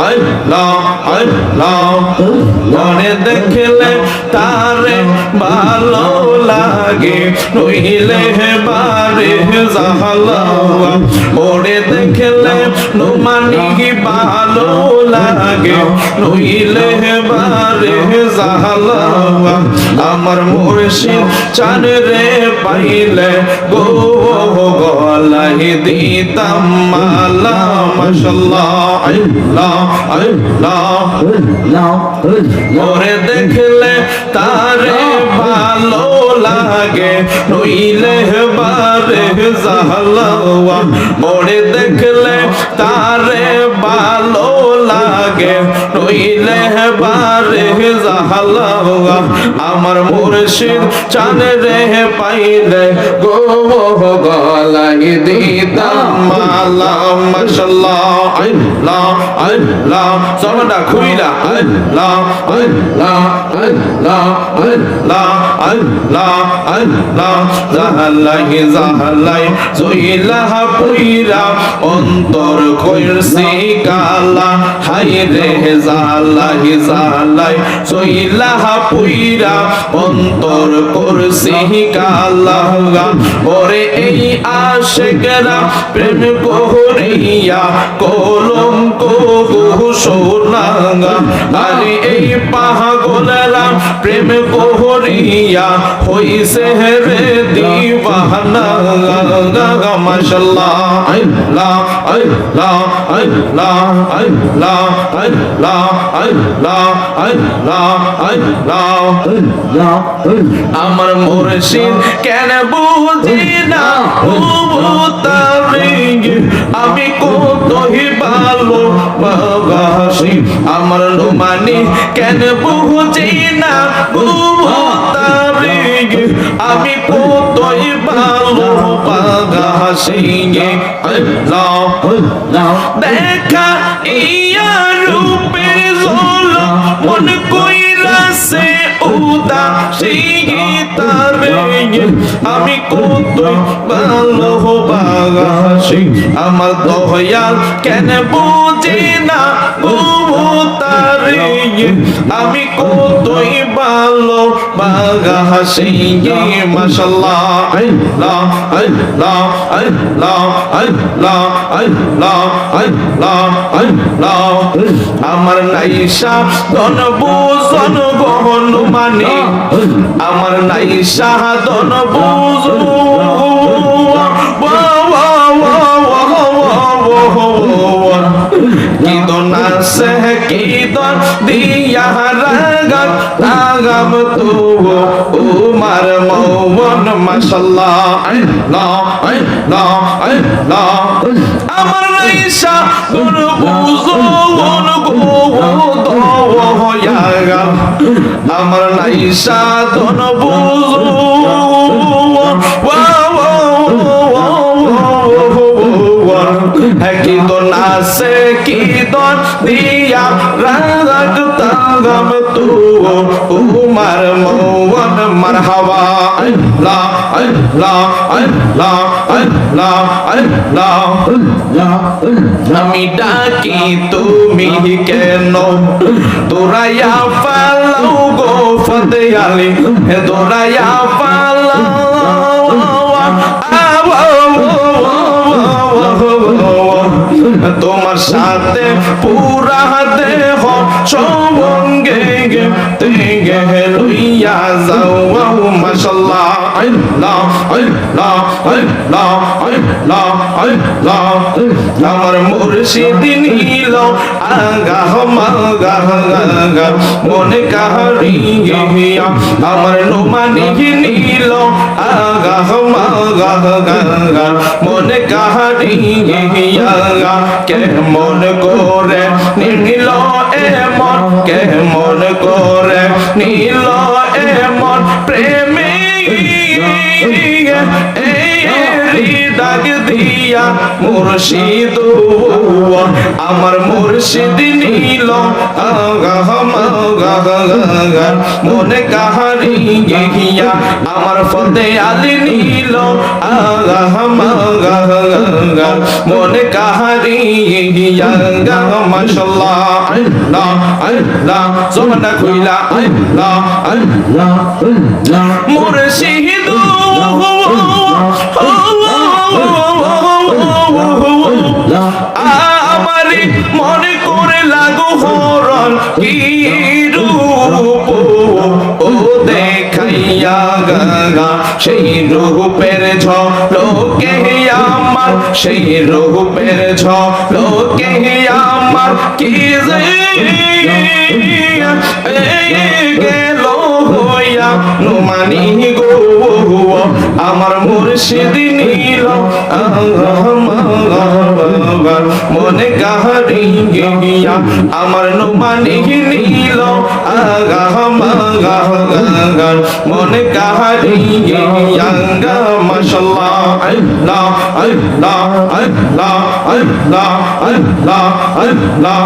আল্লাহ আল্লাহ মনে দেখলে তারে ভালো লাগে নইলে বারে জাহালা ওরে দেখলে নুমানি ভালো লাগে নইলে বারে জাহালা আমার মুর্শিদ চান রে পাইলে গো গলাই দিতাম মালা মাশাআল্লাহ আল্লাহ আল্লাহ ওরে দেখলে তারে ভালো লাগে নইলে বারে জাহালা ওরে দেখলে তারে ভালো লাগে নইলে বারে জাহালা আমার মুর্শিদ চান রে পাইলে গো গলাই দিতাম মালা মাশাআল্লাহ আল্লাহ আল্লাহ সবটা খুইলা আল্লাহ আল্লাহ আল্লাহ আল্লাহ আল্লাহ আল্লাহ জাহালাই জাহালাই জইলা পুইরা অন্তর কইরছি কালা হাই রে জাহালাই জাহালাই জইলা পুইরা অন্তর করছি কালা ওরে এই আশিকরা প্রেম করিয়া কলঙ্ক সোনাঙ্গা আরে এই পাগলেরা প্রেম করিয়া হইছে রে দিওয়ানা মাশাআল্লাহ আল্লাহ আল্লাহ আল্লাহ আল্লাহ আল্লাহ আল্লাহ আল্লাহ আল্লাহ আমার মুর্শিদ কেন বুঝি না আমি কতই ভালো বাসি আমার নুমানি কেন বুঝি না আমি কতই ভালো বাসি দেখা ইয়া রূপে জল মন কইরাছে উদাসী তারে আমি কতই ভালোবাসি আমার দয়াল কেন বুঝি না তারে আমি কতই ভালোবাসি মাশাআল্লাহ আল্লাহ আল্লাহ আল্লাহ আল্লাহ আল্লাহ আল্লাহ আল্লাহ আমার নাইসা ধন বুঝন গহন মানে আমার নাইসা ধন বুঝ কিদন আছে কিদন দিয়া রাগাম রাগাম তো উমার মৌবন মাশাআল্লাহ আল্লাহ আল্লাহ আল্লাহ আমার নাইসা ধন বুঝন গো আমার নাইসা ধন বুঝ কিদন আছে কিদন দিয়া রাগ তাগাম তু উমার মৌন মারহাবা আল্লাহ আল্লাহ আল্লাহ আল্লাহ আল্লাহ আমি ডাকি তুমি কেন তোরাইয়া ফালাও গো ফতে আলী তোরাইয়া ফালাও তোমার সাথে পুরা দেহ সঙ্গে গে লইয়া যাও মাশাআল্লাহ আল্লাহ আল্লাহ আল্লাহ আল্লাহ আল্লাহ আমার মুর্শিদ নীল আগা মাগা মনে কাহারিয়া আমার নুমানি নীল আগা মাগা মনে কাহারিয়া কেমন করে নীল এমন কেমন করে নীল এমন প্রেমে ডাক দিয়া মুর্শিদ আমার মুর্শিদ নীল মনে কাহারিয়ে গিয়া আমার ফতে আলি নীল মনে কাহারিয়ে গিয়া মাশাআল্লাহ আল্লাহ আল্লাহ সোনা কইলা আল্লাহ আল্লাহ আল্লাহ মুর্শিদ আমারি মনে করে লাগু হরণ কি রূপ ও দেখাইয়া গা সেই রূপের ঝলকে আমার সেই রূপের ঝলকে আমার কি যে গেল হইয়া নুমানি গো আমার মুর্শিদ নীল মনে কাহারিয়ে গিয়া আমার নুমানি নীল মনে কাহারিয়ে গিয়া মাশাআল্লাহ আল্লাহ আল্লাহ আল্লাহ আল্লাহ আল্লাহ আল্লাহ